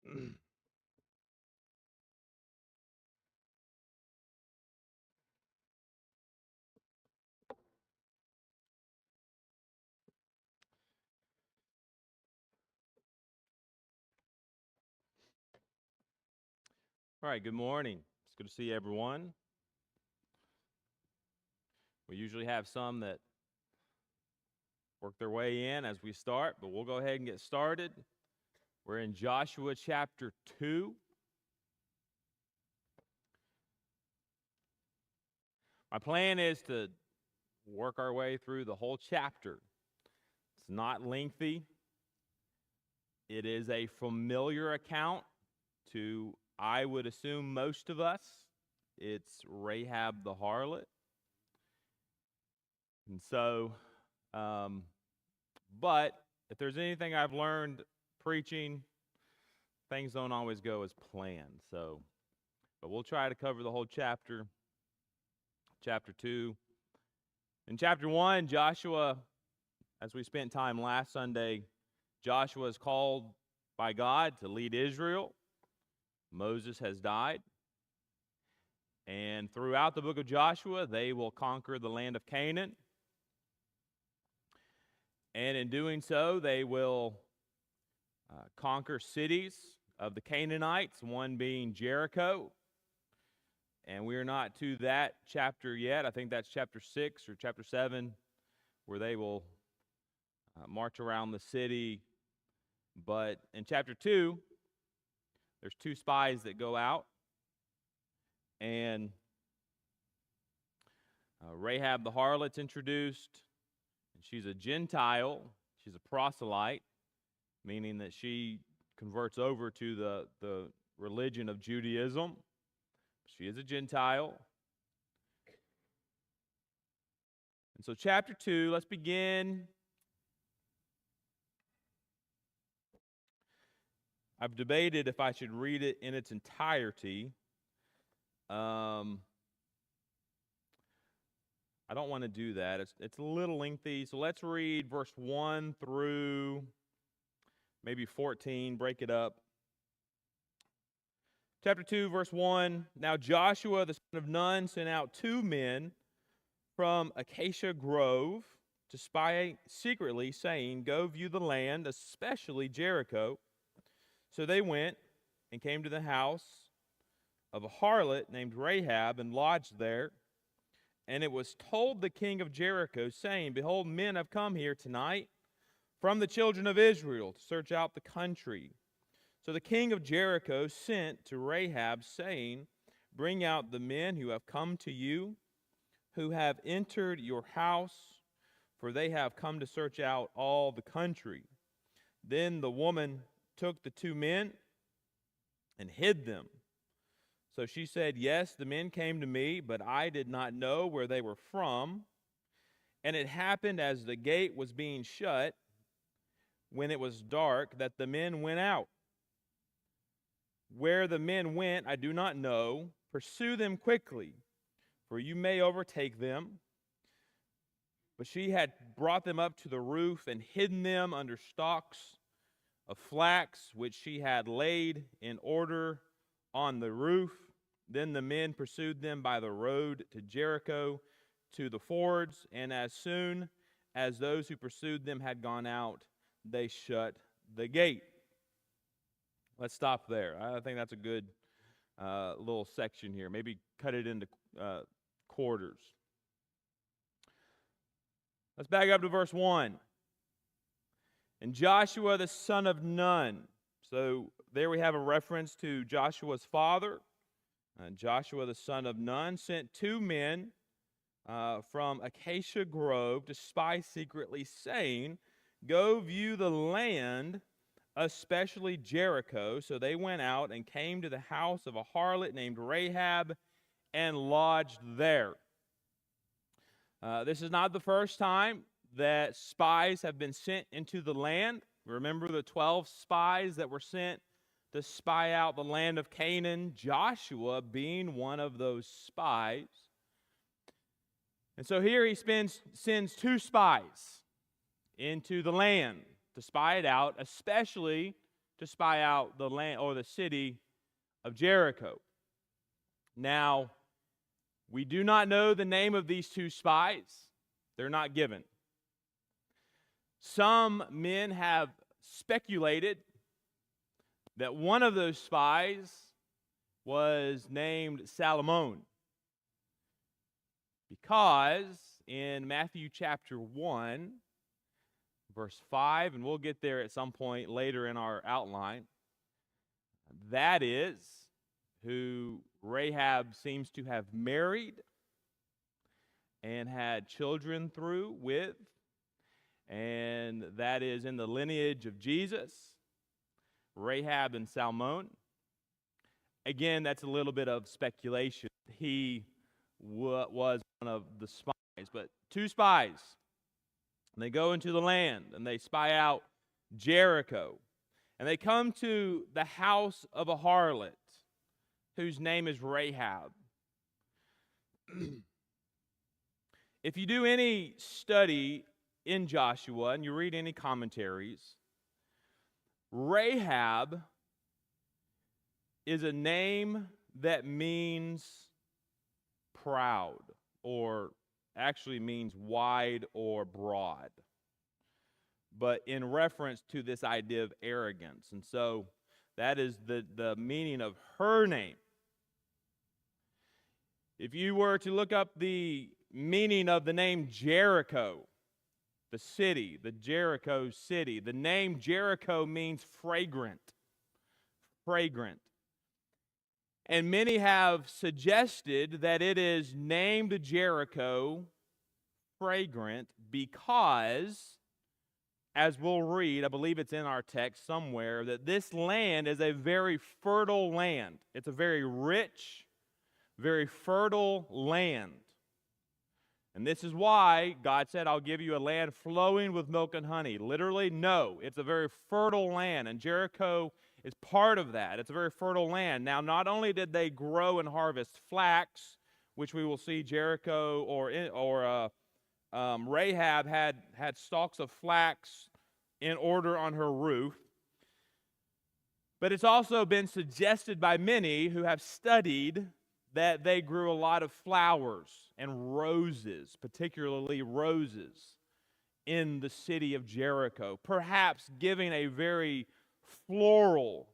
All right, good morning. It's good to see everyone. We usually have some that work their way in as we start, but we'll go ahead and get started. We're in Joshua chapter 2. My plan is to work our way through the whole chapter. It's not lengthy. It is a familiar account to, I would assume, most of us. It's Rahab the harlot. And so, but if there's anything I've learned preaching, things don't always go as planned. But we'll try to cover the whole chapter, chapter 2. In chapter 1, Joshua, as we spent time last Sunday, Joshua is called by God to lead Israel. Moses has died. And throughout the book of Joshua, they will conquer the land of Canaan. And in doing so, they will conquer cities of the Canaanites, one being Jericho. And we are not to that chapter yet. I think that's chapter 6 or chapter 7, where they will march around the city. But in chapter 2, there's 2 spies that go out. And Rahab the harlot's introduced. And she's a Gentile. She's a proselyte, meaning that she converts over to the religion of Judaism. She is a Gentile. And so chapter 2, let's begin. I've debated if I should read it in its entirety. I don't want to do that. It's a little lengthy. So let's read verse 1 through maybe 14. Break it up. Chapter 2, verse 1. Now Joshua the son of Nun sent out 2 men from Acacia Grove to spy secretly, saying, "Go view the land, especially Jericho." So they went and came to the house of a harlot named Rahab and lodged there. And it was told the king of Jericho, saying, "Behold, men have come here tonight from the children of Israel to search out the country." So the king of Jericho sent to Rahab, saying, "Bring out the men who have come to you, who have entered your house, for they have come to search out all the country." Then the woman took the 2 men and hid them. So she said, "Yes, the men came to me, but I did not know where they were from. And it happened as the gate was being shut, when it was dark, that the men went out. Where the men went, I do not know. Pursue them quickly, for you may overtake them." But she had brought them up to the roof and hidden them under stalks of flax, which she had laid in order on the roof. Then the men pursued them by the road to Jericho, to the fords, and as soon as those who pursued them had gone out, they shut the gate. Let's stop there. I think that's a good little section here. Maybe cut it into quarters. Let's back up to verse 1. And Joshua the son of Nun. So there we have a reference to Joshua's father. Joshua the son of Nun sent 2 men from Acacia Grove to spy secretly, saying, "Go view the land, especially Jericho." So they went out and came to the house of a harlot named Rahab and lodged there. This is not the first time that spies have been sent into the land. Remember the 12 spies that were sent to spy out the land of Canaan, Joshua being one of those spies. And so here he sends 2 spies into the land to spy it out, especially to spy out the land or the city of Jericho. Now, we do not know the name of these two spies. They're not given. Some men have speculated that one of those spies was named Salmon, because in Matthew chapter 1, verse 5, and we'll get there at some point later in our outline, that is who Rahab seems to have married and had children through with, and that is in the lineage of Jesus, Rahab and Salmon. Again, that's a little bit of speculation. He was one of the spies, but two spies. And they go into the land and they spy out Jericho. And they come to the house of a harlot whose name is Rahab. If you do any study in Joshua and you read any commentaries, Rahab is a name that means proud, or actually means wide or broad, but in reference to this idea of arrogance. And so that is the meaning of her name. If you were to look up the meaning of the name Jericho, the city, the Jericho city, the name Jericho means fragrant. Fragrant. And many have suggested that it is named Jericho fragrant because, as we'll read, I believe it's in our text somewhere, that this land is a very fertile land. It's a very rich, very fertile land. And this is why God said, I'll give you a land flowing with milk and honey. Literally, no. It's a very fertile land, and Jericho is part of that. It's a very fertile land. Now, not only did they grow and harvest flax, which we will see Jericho or Rahab had stalks of flax in order on her roof, but it's also been suggested by many who have studied that they grew a lot of flowers and roses, particularly roses, in the city of Jericho, perhaps giving a very floral,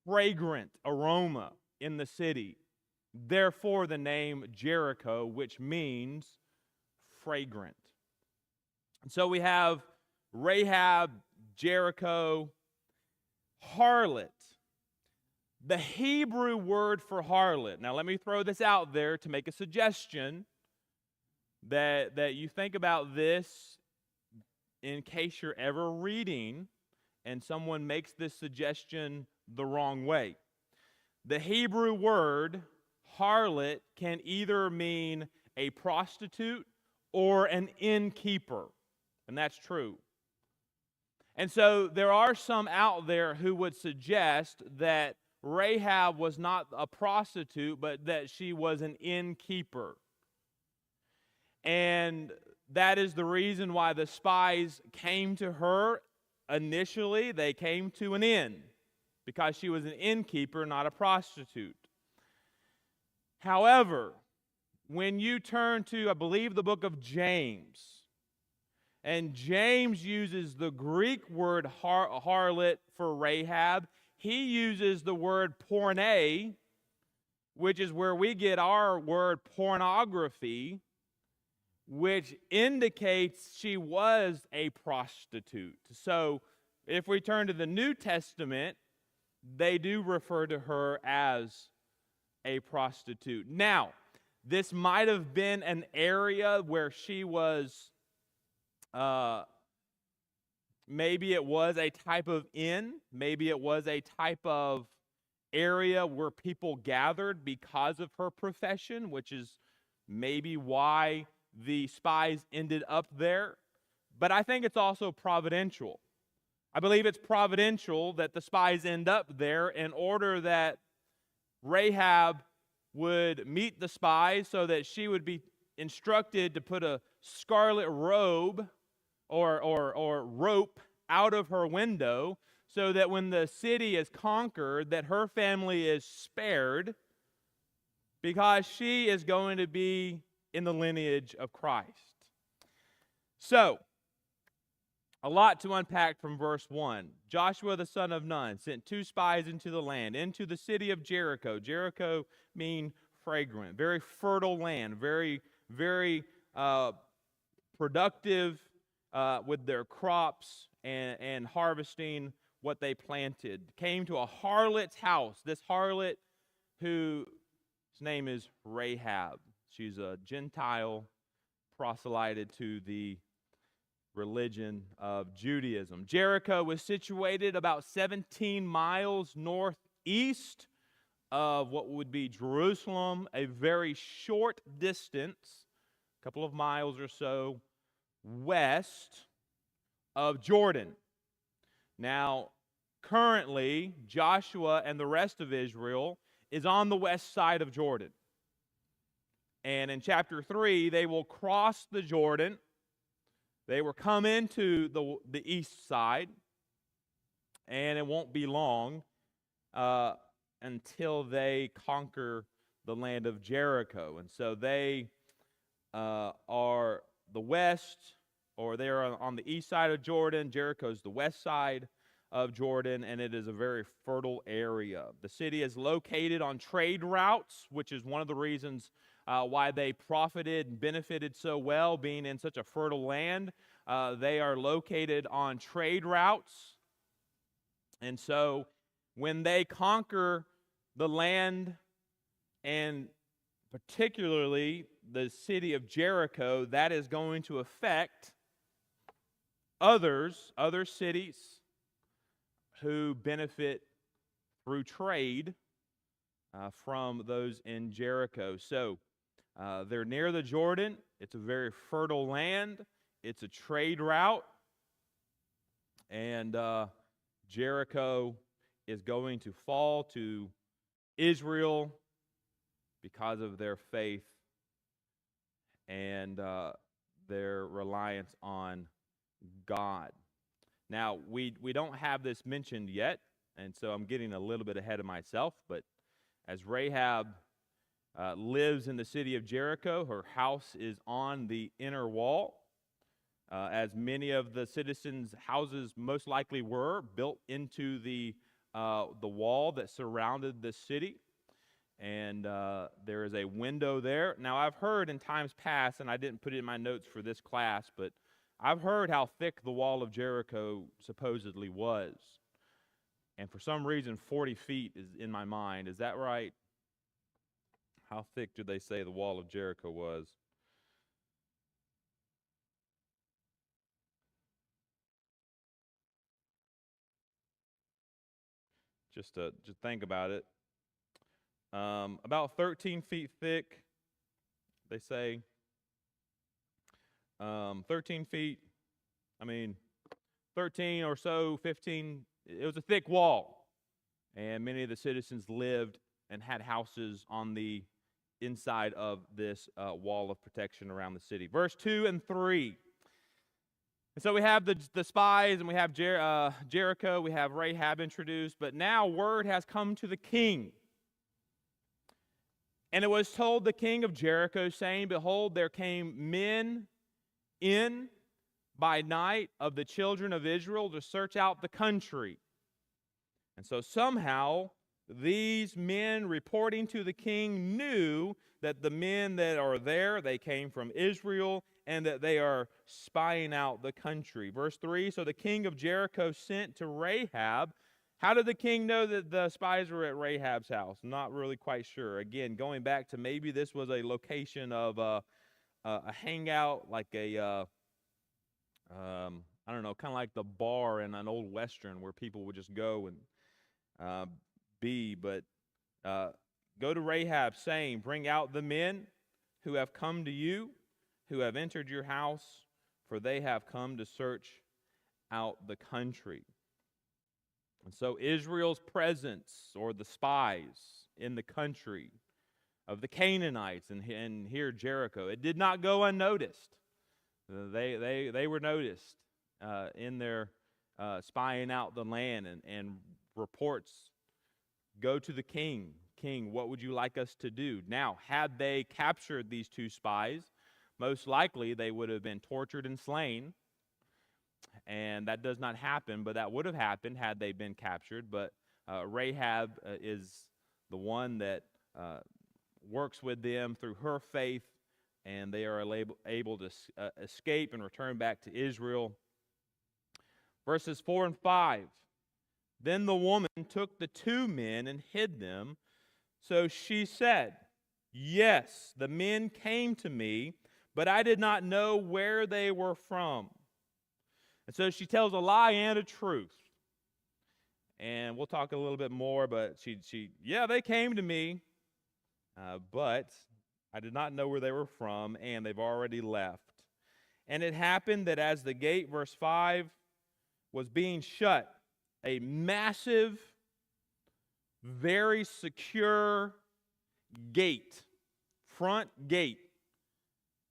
fragrant aroma in the city. Therefore, the name Jericho, which means fragrant. And so we have Rahab, Jericho, harlot. The Hebrew word for harlot. Now, let me throw this out there to make a suggestion that you think about this in case you're ever reading and someone makes this suggestion the wrong way. The Hebrew word harlot can either mean a prostitute or an innkeeper, and that's true. And so there are some out there who would suggest that Rahab was not a prostitute, but that she was an innkeeper. And that is the reason why the spies came to her initially. They came to an inn because she was an innkeeper, not a prostitute. However, when you turn to, I believe, the book of James, and James uses the Greek word harlot for Rahab, he uses the word porne, which is where we get our word pornography, which indicates she was a prostitute. So if we turn to the New Testament, they do refer to her as a prostitute. Now, this might have been an area where she was, maybe it was a type of inn, maybe it was a type of area where people gathered because of her profession, which is maybe why the spies ended up there. But I think it's also providential. I believe it's providential that the spies end up there in order that Rahab would meet the spies so that she would be instructed to put a scarlet robe or rope out of her window so that when the city is conquered, that her family is spared, because she is going to be in the lineage of Christ. So, a lot to unpack from verse 1. Joshua the son of Nun sent 2 spies into the land, into the city of Jericho. Jericho means fragrant, very fertile land, very, very productive with their crops and harvesting what they planted. Came to a harlot's house. This harlot, whose name is Rahab. She's a Gentile, proselyted to the religion of Judaism. Jericho was situated about 17 miles northeast of what would be Jerusalem, a very short distance, a couple of miles or so, west of Jordan. Now, currently, Joshua and the rest of Israel is on the west side of Jordan. And in chapter 3, they will cross the Jordan. They will come into the east side, and it won't be long until they conquer the land of Jericho. And so they are the west, or they are on the east side of Jordan. Jericho's the west side of Jordan, and it is a very fertile area. The city is located on trade routes, which is one of the reasons why they profited and benefited so well, being in such a fertile land. They are located on trade routes. And so when they conquer the land, and particularly the city of Jericho, that is going to affect other cities who benefit through trade from those in Jericho. So they're near the Jordan. It's a very fertile land. It's a trade route. And Jericho is going to fall to Israel because of their faith and their reliance on God. Now, we don't have this mentioned yet, and so I'm getting a little bit ahead of myself, but as Rahab lives in the city of Jericho, her house is on the inner wall, as many of the citizens' houses most likely were, built into the wall that surrounded the city. And there is a window there. Now, I've heard in times past, and I didn't put it in my notes for this class, but I've heard how thick the wall of Jericho supposedly was. And for some reason, 40 feet is in my mind. Is that right? How thick did they say the wall of Jericho was? Just think about it. About 13 feet thick, they say. 13 feet, 13 or so, 15, it was a thick wall. And many of the citizens lived and had houses on the inside of this wall of protection around the city. Verse 2 and 3. And so we have the spies, and we have Jericho, we have Rahab introduced, but now word has come to the king. And it was told the king of Jericho, saying, Behold, there came men in by night of the children of Israel to search out the country. And so somehow these men reporting to the king knew that the men that are there, they came from Israel, and that they are spying out the country. Verse 3, so the king of Jericho sent to Rahab. How did the king know that the spies were at Rahab's house? I'm not really quite sure. Again, going back to maybe this was a location of a hangout, like I don't know, kind of like the bar in an old Western where people would just go and be. But go to Rahab, saying, Bring out the men who have come to you, who have entered your house, for they have come to search out the country. And so Israel's presence, or the spies in the country of the Canaanites and here Jericho, it did not go unnoticed. They were noticed in their spying out the land, and reports go to the king. King, what would you like us to do? Now, had they captured these two spies, most likely they would have been tortured and slain. And that does not happen, but that would have happened had they been captured. But Rahab is the one that works with them through her faith, and they are able to escape and return back to Israel. Verses 4 and 5. Then the woman took the two men and hid them. So she said, "Yes, the men came to me, but I did not know where they were from." And so she tells a lie and a truth. And we'll talk a little bit more, but yeah, they came to me, but I did not know where they were from, and they've already left. And it happened that as the gate, verse 5, was being shut, a massive, very secure gate, front gate,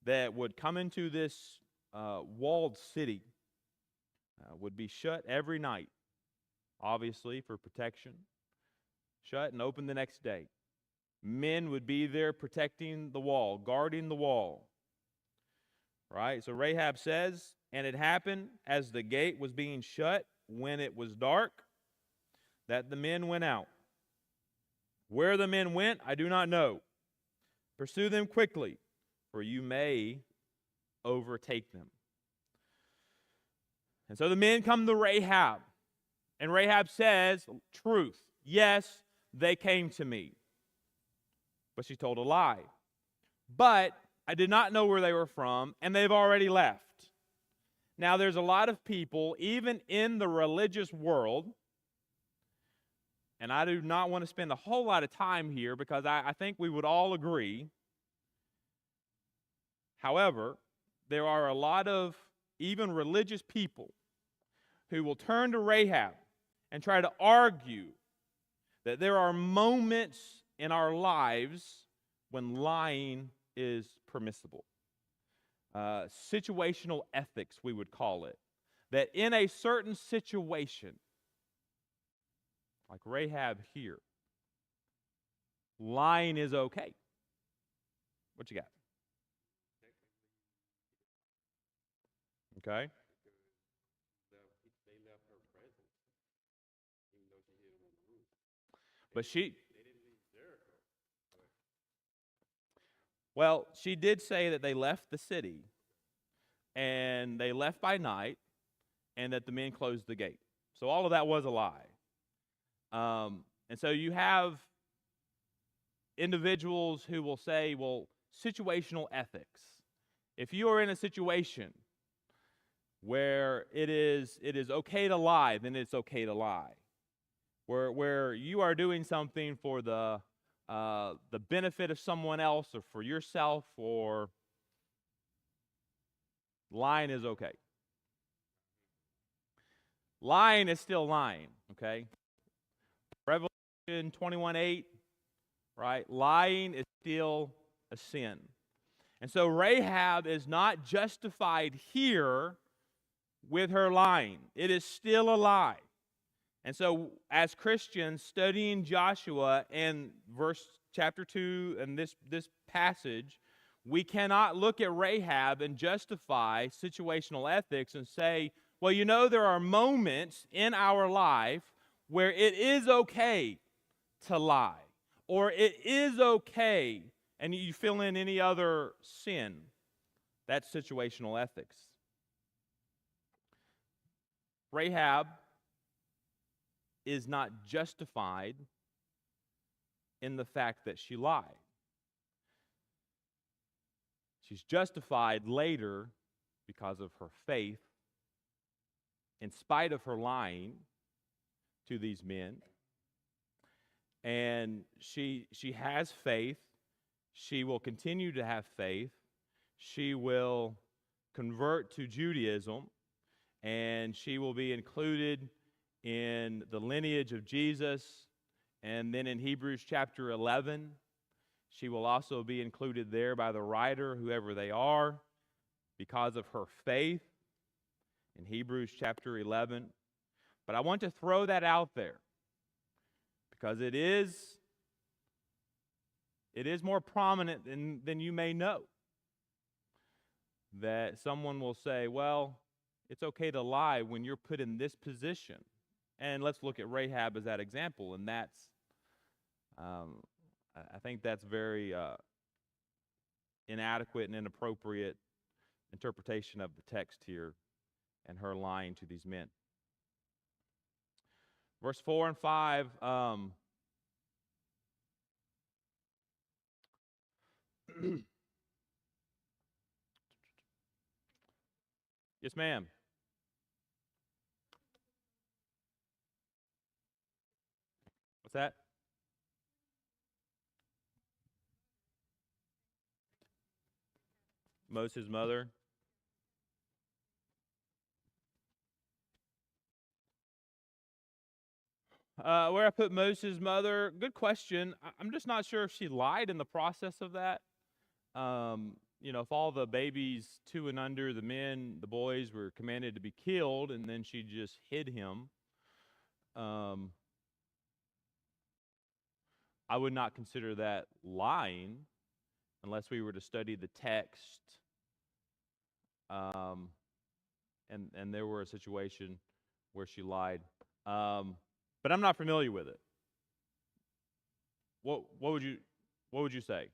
that would come into this walled city would be shut every night, obviously for protection. Shut and open the next day. Men would be there protecting the wall, guarding the wall. Right? So Rahab says, and it happened as the gate was being shut when it was dark, that the men went out. Where the men went, I do not know. Pursue them quickly, for you may overtake them. And so the men come to Rahab, and Rahab says, truth, yes, they came to me. But she told a lie. But I did not know where they were from, and they've already left. Now, there's a lot of people, even in the religious world, and I do not want to spend a whole lot of time here because I think we would all agree. However, there are a lot of even religious people who will turn to Rahab and try to argue that there are moments in our lives when lying is permissible. Situational ethics, we would call it. That in a certain situation, like Rahab here, lying is okay. What you got? Okay. But well, she did say that they left the city, and they left by night, and that the men closed the gate. So all of that was a lie. And so you have individuals who will say, well, situational ethics. If you are in a situation where it is okay to lie, then it's okay to lie. Where you are doing something for the benefit of someone else or for yourself, or lying is okay. Lying is still lying, okay? Revelation 21:8, right? Lying is still a sin. And so Rahab is not justified here with her lying. It is still a lie. And so as Christians studying Joshua and chapter 2 and this passage, we cannot look at Rahab and justify situational ethics and say, well, you know, there are moments in our life where it is okay to lie, or it is okay, and you fill in any other sin. That's situational ethics. Rahab is not justified in the fact that she lied. She's justified later because of her faith, in spite of her lying to these men. And she has faith. She will continue to have faith. She will convert to Judaism, and she will be included in the lineage of Jesus. And then in Hebrews chapter 11, she will also be included there by the writer, whoever they are, because of her faith. In Hebrews chapter 11, But I want to throw that out there because it is more prominent than you may know. That someone will say, well, it's okay to lie when you're put in this position. And let's look at Rahab as that example. And that's, I think that's very inadequate and inappropriate interpretation of the text here and her lying to these men. Verse 4 and 5, yes, ma'am. What's that? Moses' mother. Where I put Moses' mother, good question. I'm just not sure if she lied in the process of that. If all the babies 2 and under, the boys were commanded to be killed, and then she just hid him. I would not consider that lying unless we were to study the text. And there were a situation where she lied. But I'm not familiar with it. What would you say?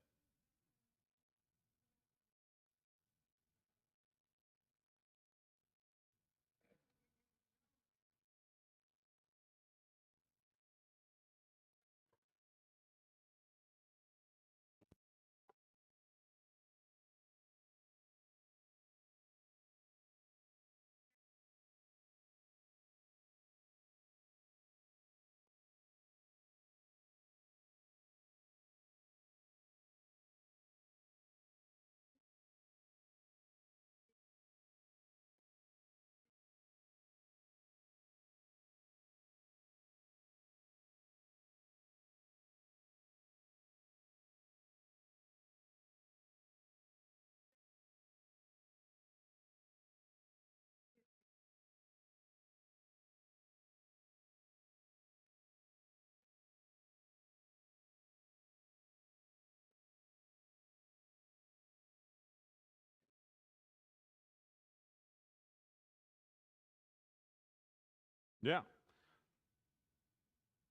Yeah.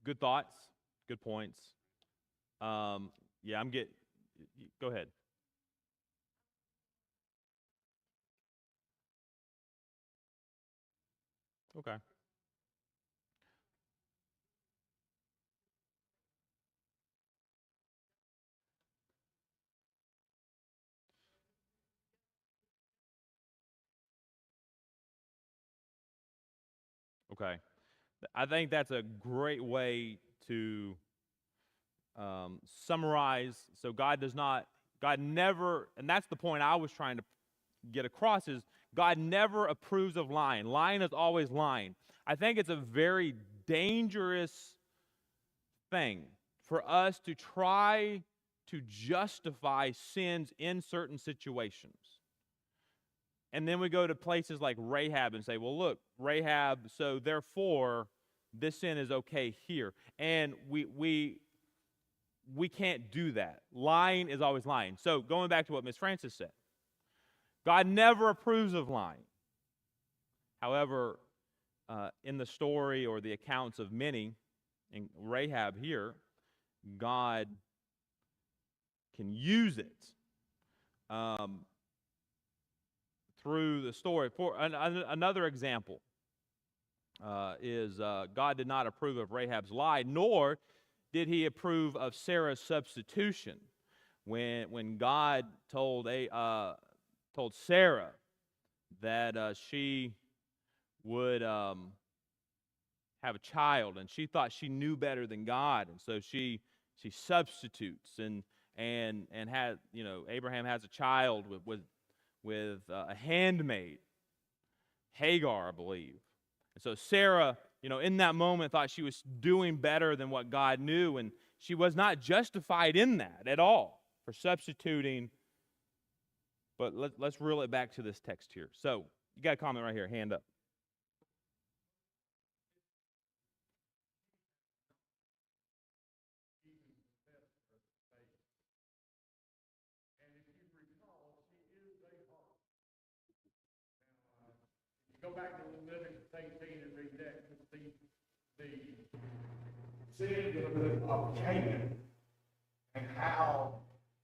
Good thoughts. Good points. Yeah, go ahead. Okay. Okay. I think that's a great way to summarize. So God never, and that's the point I was trying to get across, is God never approves of lying. Lying is always lying. I think it's a very dangerous thing for us to try to justify sins in certain situations. And then we go to places like Rahab and say, well, look, Rahab, so therefore this sin is okay here. And we can't do that. Lying is always lying. So going back to what Miss Francis said, God never approves of lying. However, in the story or the accounts of many, in Rahab here, God can use it through the story. For another example is God did not approve of Rahab's lie, nor did he approve of Sarah's substitution. When God told Sarah that she would have a child, and she thought she knew better than God, and so she substitutes and had, Abraham has a child with a handmaid, Hagar, I believe. And so Sarah, in that moment thought she was doing better than what God knew, and she was not justified in that at all for substituting. But let's reel it back to this text here. So you got a comment right here, hand up. go back to Leviticus 18 and read that. The sins of Canaan and how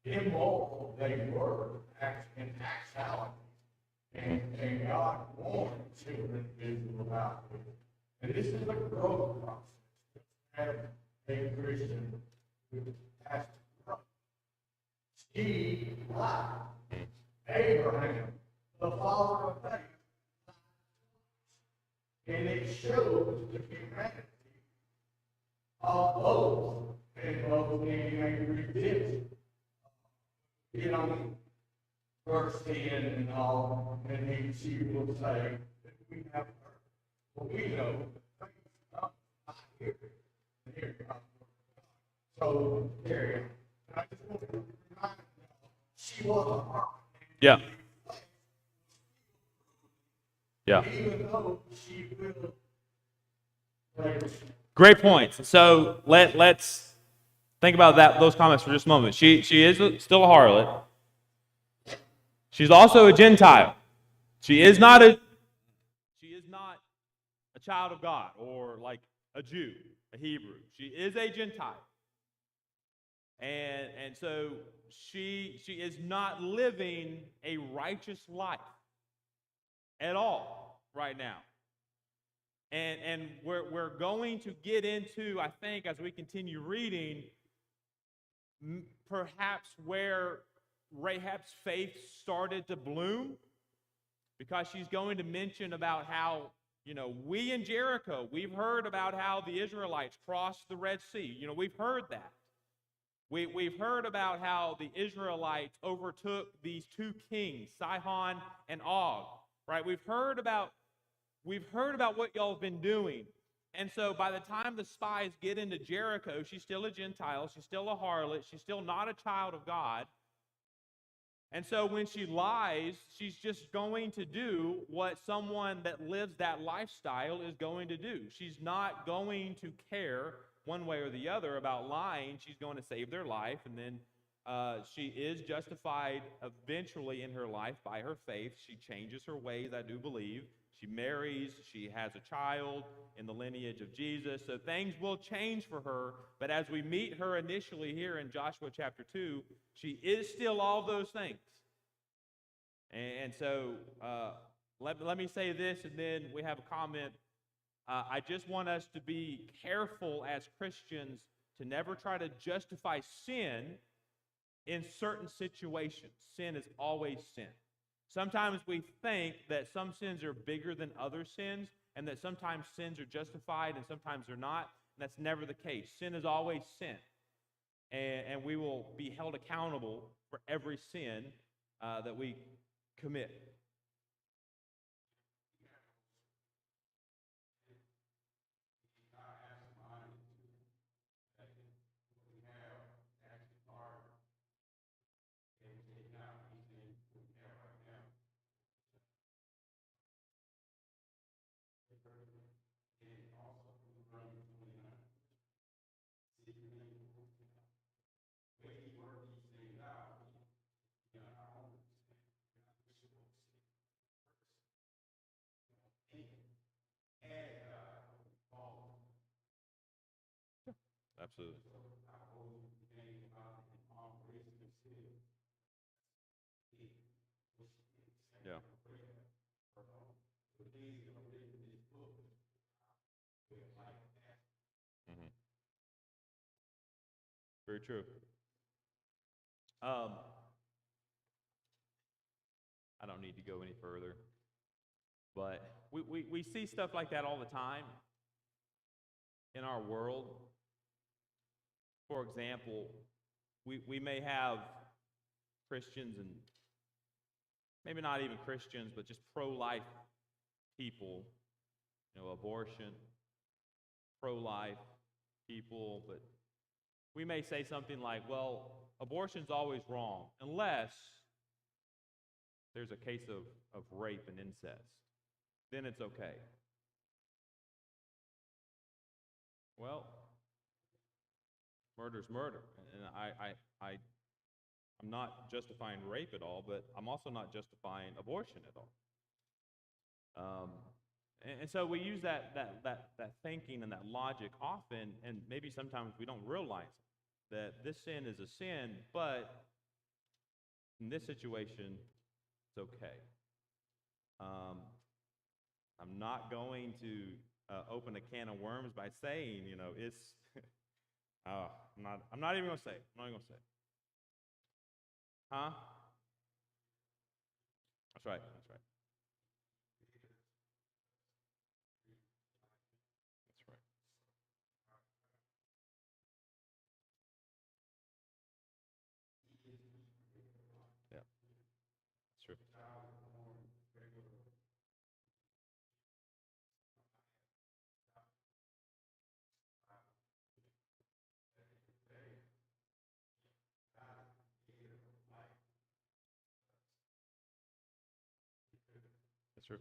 immoral they were in actuality. And God warned children of Israel about this. And this is a growth process. As a Christian who has to grow. He lied. Abraham, the father of faith, and it shows the humanity of both and both needing a redemption. You know, verse 10 and all, and she will say that we have heard. Well, we know that faith comes by hearing, and hearing by the word of God. So, carry on. And I just want to remind you, she was a heart. Yeah. Yeah. Even though she will. Great points. So let's think about those comments for just a moment. She is still a harlot. She's also a Gentile. She is not a child of God or like a Jew, a Hebrew. She is a Gentile. And so she is not living a righteous life at all right now. And we're going to get into, I think, as we continue reading, perhaps where Rahab's faith started to bloom, because she's going to mention about how, we in Jericho, we've heard about how the Israelites crossed the Red Sea. We've heard that. We've heard about how the Israelites overtook these two kings, Sihon and Og, right? We've heard about what y'all have been doing. And so by the time the spies get into Jericho, she's still a Gentile, she's still a harlot, she's still not a child of God. And so when she lies, she's just going to do what someone that lives that lifestyle is going to do. She's not going to care one way or the other about lying. She's going to save their life, and then she is justified eventually in her life by her faith. She changes her ways, I do believe. She marries, she has a child in the lineage of Jesus. So things will change for her, but as we meet her initially here in Joshua chapter 2, she is still all those things. And so let me say this, and then we have a comment. I just want us to be careful as Christians to never try to justify sin in certain situations. Sin is always sin. Sometimes we think that some sins are bigger than other sins, and that sometimes sins are justified and sometimes they're not. And that's never the case. Sin is always sin. And we will be held accountable for every sin that we commit. Absolutely. Yeah. Mm-hmm. Very true. I don't need to go any further, but we see stuff like that all the time in our world. For example, we may have Christians and maybe not even Christians, but just pro-life people, abortion, pro-life people, but we may say something like, well, abortion's always wrong unless there's a case of rape and incest. Then it's okay. Well, murder's murder. And I'm not justifying rape at all, but I'm also not justifying abortion at all. And so we use that thinking and that logic often, and maybe sometimes we don't realize that this sin is a sin, but in this situation, it's okay. I'm not going to open a can of worms by saying, it's. I'm not even gonna say it. I'm not even gonna say it. Huh? That's right. That's right. That's right. Yeah, that's true. That's true.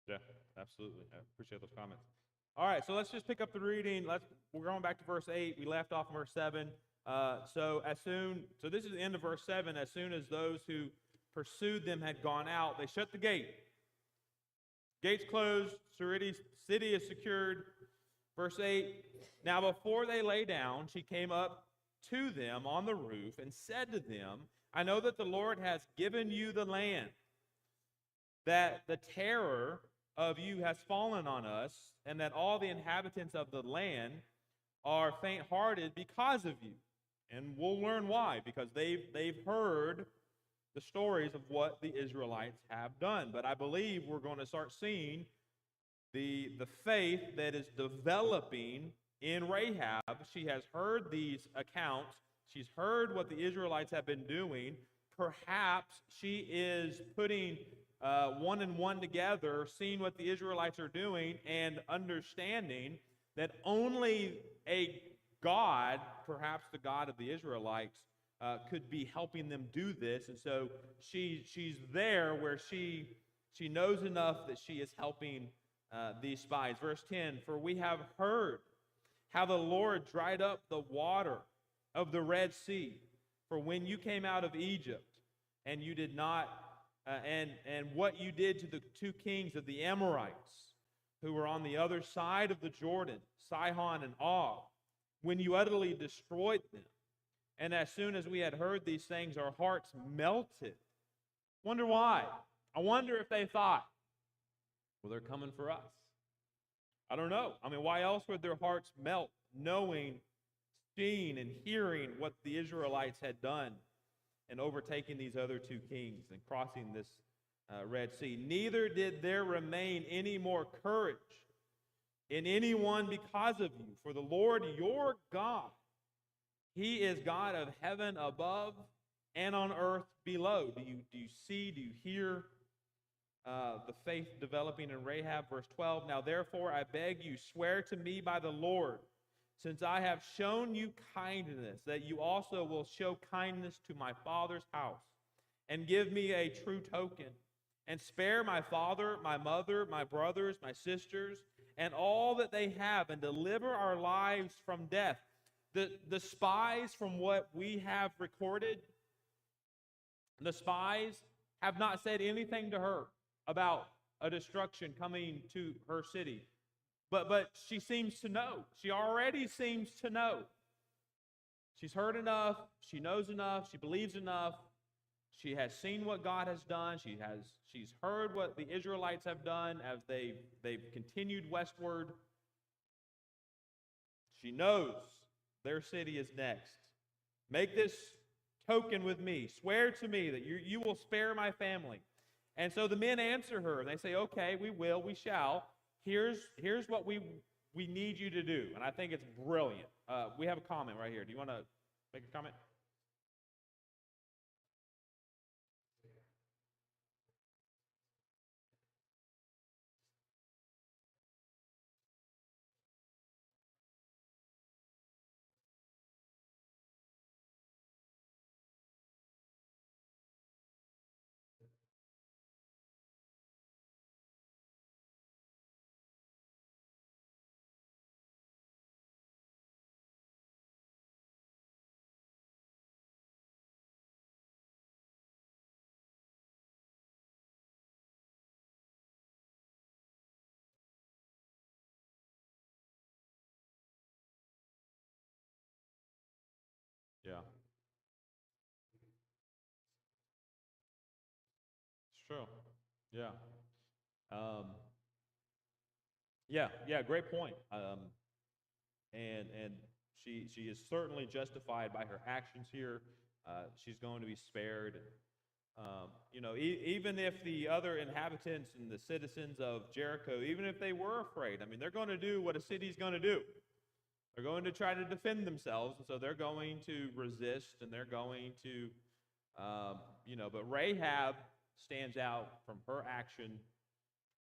Yeah, absolutely. I appreciate those comments. All right, so let's just pick up the reading. We're going back to verse 8. We left off in verse 7. So this is the end of verse 7. As soon as those who pursued them had gone out, they shut the gate. Gates closed, city is secured. Verse 8, now before they lay down, she came up to them on the roof and said to them, I know that the Lord has given you the land, that the terror of you has fallen on us, and that all the inhabitants of the land are faint-hearted because of you. And we'll learn why, because they've heard the stories of what the Israelites have done. But I believe we're going to start seeing the faith that is developing in Rahab. She has heard these accounts. She's heard what the Israelites have been doing. Perhaps she is putting one and one together, seeing what the Israelites are doing, and understanding that only a God, perhaps the God of the Israelites, could be helping them do this. And so she's there where she knows enough that she is helping these spies. Verse 10, for we have heard how the Lord dried up the water of the Red Sea. For when you came out of Egypt, and you did not, and what you did to the two kings of the Amorites, who were on the other side of the Jordan, Sihon and Og, when you utterly destroyed them. And as soon as we had heard these things, our hearts melted. Wonder why? I wonder if they thought, well, they're coming for us. I don't know. I mean, why else would their hearts melt, knowing, seeing, and hearing what the Israelites had done in overtaking these other two kings and crossing this Red Sea? Neither did there remain any more courage in anyone because of you. For the Lord your God, He is God of heaven above and on earth below. Do you see, do you hear the faith developing in Rahab? Verse 12, now therefore I beg you, swear to me by the Lord, since I have shown you kindness, that you also will show kindness to my father's house, and give me a true token, and spare my father, my mother, my brothers, my sisters, and all that they have, and deliver our lives from death. The spies, from what we have recorded, the spies have not said anything to her about a destruction coming to her city. But she seems to know. She already seems to know. She's heard enough. She knows enough. She believes enough. She has seen what God has done. She's heard what the Israelites have done as they've continued westward. She knows their city is next. Make this token with me. Swear to me that you will spare my family. And so the men answer her, and they say, okay, we will, we shall. Here's what we need you to do. And I think it's brilliant. We have a comment right here. Do you want to make a comment? true. Yeah. Um, yeah, great point. And she is certainly justified by her actions here. She's going to be spared. Even if the other inhabitants and the citizens of Jericho, even if they were afraid, I mean, they're going to do what a city's going to do. They're going to try to defend themselves, and so they're going to resist, and they're going to, but Rahab stands out from her action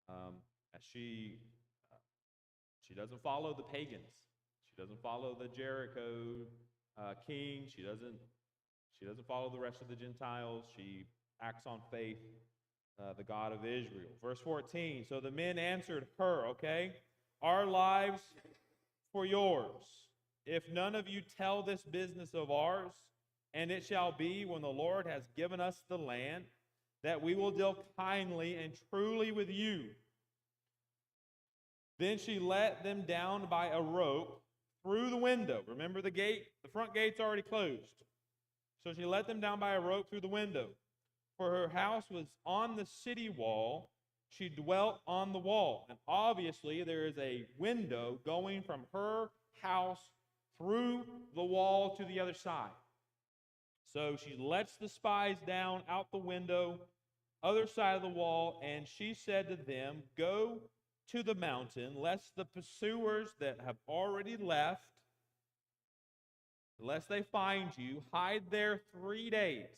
as she doesn't follow the pagans. She doesn't follow the Jericho king. She doesn't follow the rest of the Gentiles. She acts on faith, the God of Israel. Verse 14, so the men answered her, okay, our lives for yours. If none of you tell this business of ours, and it shall be when the Lord has given us the land, that we will deal kindly and truly with you. Then she let them down by a rope through the window. Remember the front gate's already closed. So she let them down by a rope through the window. For her house was on the city wall. She dwelt on the wall. And obviously there is a window going from her house through the wall to the other side. So she lets the spies down out the window, other side of the wall, and she said to them, go to the mountain, lest the pursuers that have already left, lest they find you, hide there 3 days,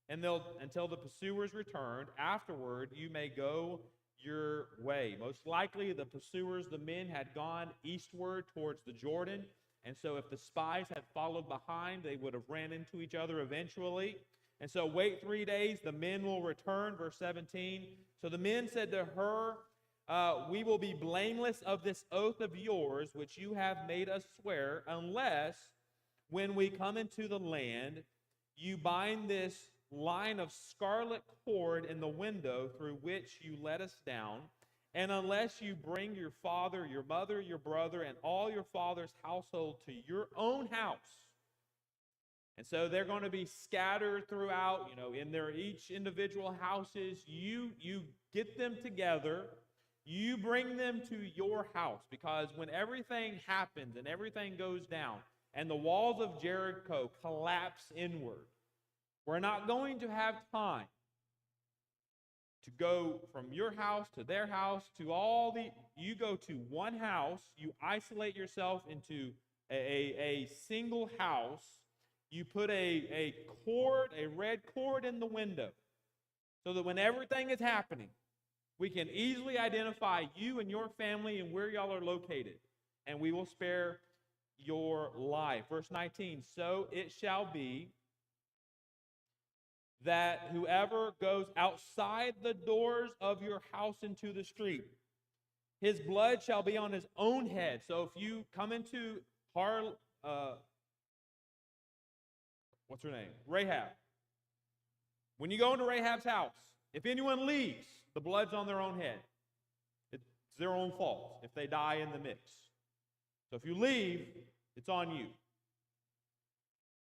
and until the pursuers return. Afterward, you may go your way. Most likely, the pursuers, the men, had gone eastward towards the Jordan, and so if the spies had followed behind, they would have ran into each other eventually. And so wait 3 days, the men will return. Verse 17, so the men said to her, we will be blameless of this oath of yours, which you have made us swear, unless when we come into the land, you bind this line of scarlet cord in the window through which you let us down, and unless you bring your father, your mother, your brother, and all your father's household to your own house. And so they're going to be scattered throughout, in their each individual houses. You get them together. You bring them to your house, because when everything happens and everything goes down and the walls of Jericho collapse inward, we're not going to have time to go from your house to their house to you go to one house, you isolate yourself into a single house, you put a red cord in the window, so that when everything is happening, we can easily identify you and your family and where y'all are located, and we will spare your life. Verse 19, so it shall be that whoever goes outside the doors of your house into the street, his blood shall be on his own head. So if you come into what's her name? Rahab. When you go into Rahab's house, if anyone leaves, the blood's on their own head. It's their own fault if they die in the mix. So if you leave, it's on you.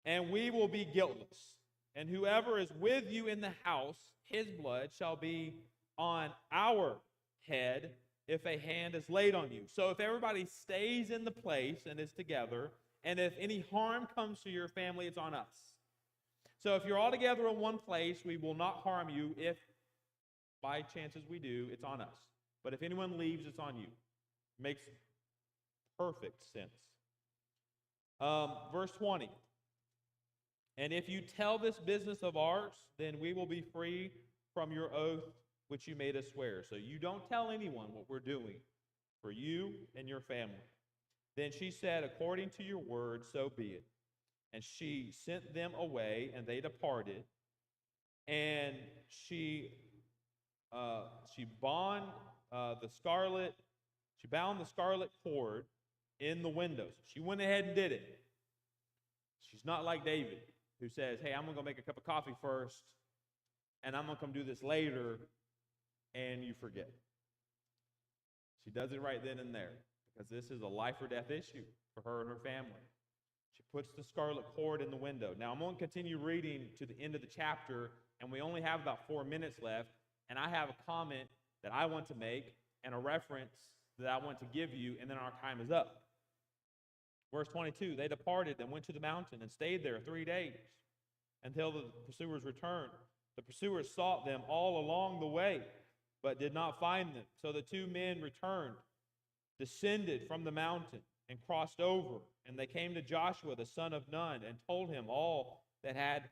And we will be guiltless. And whoever is with you in the house, his blood shall be on our head if a hand is laid on you. So if everybody stays in the place and is together, and if any harm comes to your family, it's on us. So if you're all together in one place, we will not harm you. If by chances we do, it's on us. But if anyone leaves, it's on you. Makes perfect sense. Verse 20. And if you tell this business of ours, then we will be free from your oath which you made us swear. So you don't tell anyone what we're doing for you and your family. Then she said, according to your word, so be it. And she sent them away, and they departed. And she bound the scarlet cord in the windows. She went ahead and did it. She's not like David, who says, hey, I'm going to go make a cup of coffee first, and I'm going to come do this later, and you forget. She does it right then and there, because this is a life or death issue for her and her family. She puts the scarlet cord in the window. Now, I'm going to continue reading to the end of the chapter, and we only have about 4 minutes left. and I have a comment that I want to make and a reference that I want to give you, and then our time is up. Verse 22, they departed and went to the mountain and stayed there 3 days until the pursuers returned. The pursuers sought them all along the way, but did not find them. So the 2 men returned, descended from the mountain, and crossed over. And they came to Joshua, the son of Nun, and told him all that had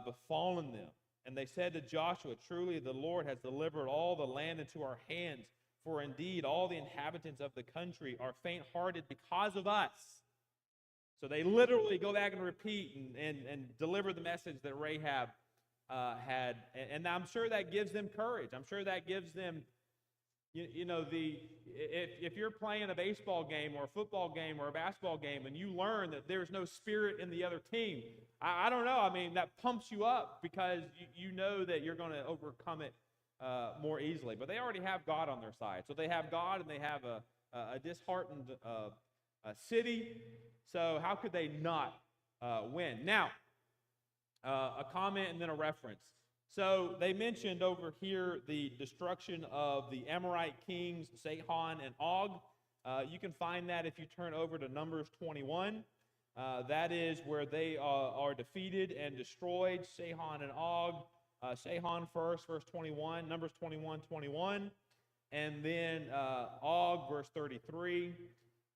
befallen them. And they said to Joshua, truly the Lord has delivered all the land into our hands, for indeed all the inhabitants of the country are faint-hearted because of us. So they literally go back and repeat and deliver the message that Rahab had. And I'm sure that gives them courage. I'm sure that gives them, if you're playing a baseball game or a football game or a basketball game and you learn that there's no spirit in the other team, I don't know. I mean, that pumps you up because you know that you're going to overcome it more easily. But they already have God on their side. So they have God and they have a disheartened city. So how could they not win? Now, a comment and then a reference. So they mentioned over here the destruction of the Amorite kings, Sihon and Og. You can find that if you turn over to Numbers 21. That is where they are defeated and destroyed, Sihon and Og. Sihon first, verse 21, Numbers 21:21, and then Og, verse 33.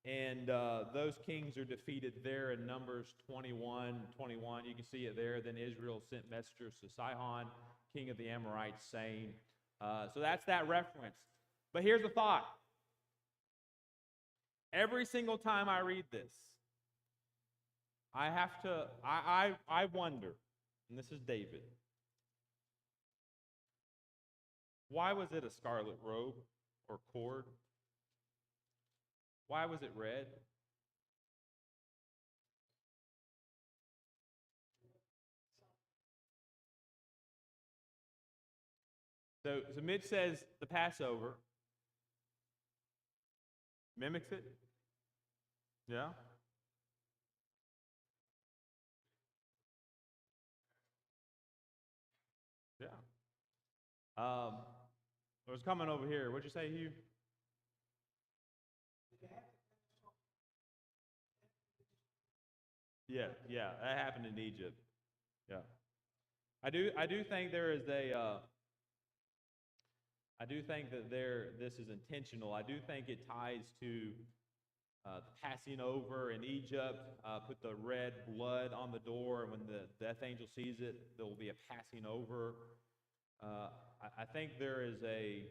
And those kings are defeated there in Numbers 21:21. You can see it there. Then Israel sent messengers to Sihon, king of the Amorites, saying, so that's that reference. But here's the thought. Every single time I read this, I wonder, and this is David, why was it a scarlet robe or cord? Why was it red? So Mitch says the Passover mimics it. Yeah. Yeah. I was coming over here. What'd you say, Hugh? Yeah, that happened in Egypt. Yeah, I do think there is I do think that this is intentional. I do think it ties to the passing over in Egypt. Put the red blood on the door, and when the death angel sees it, there will be a passing over. I think there is a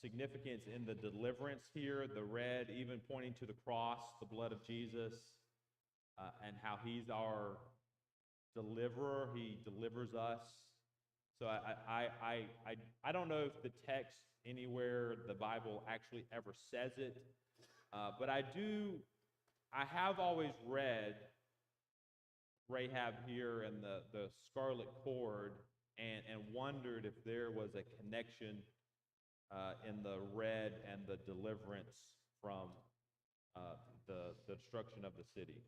significance in the deliverance here. The red, even pointing to the cross, the blood of Jesus. And how he's our deliverer. He delivers us. So I don't know if the text anywhere the Bible actually ever says it, but I have always read Rahab here and the scarlet cord and wondered if there was a connection in the red and the deliverance from the destruction of the city.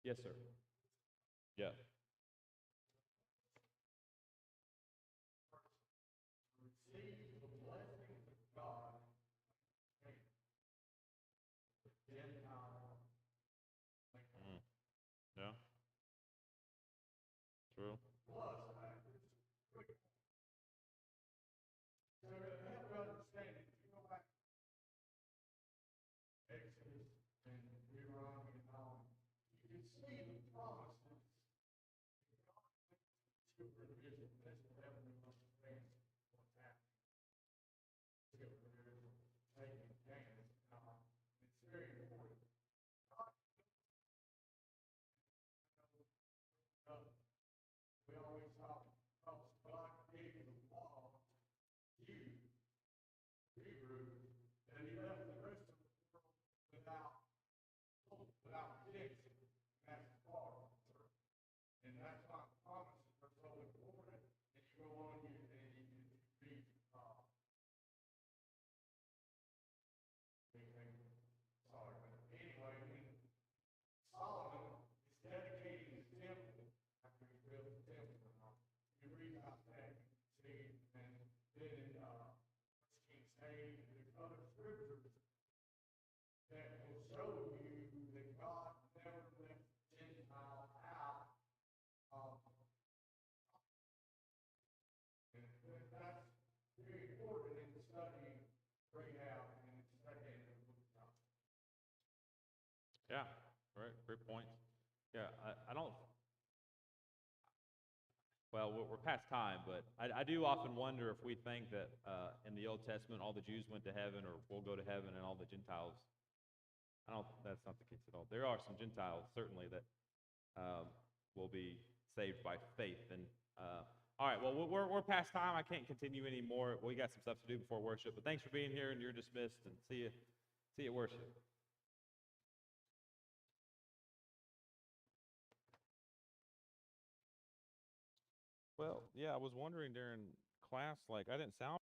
Yes, sir. Yeah. Receive the blessings of God, Gentile. Mm. Yeah. True. Plus, so to help you understand, if you go back to Exodus and Deuteronomy and all, you can see the promises Yeah, right, great points. Yeah, I don't, well, we're past time, but I do often wonder if we think that in the Old Testament all the Jews went to heaven or will go to heaven and all the Gentiles. I don't, that's not the case at all. There are some Gentiles certainly that will be saved by faith. And all right, well, we're past time. I can't continue anymore. We got some stuff to do before worship, but thanks for being here, and you're dismissed. And see you at worship. Well, yeah, I was wondering during class, like I didn't sound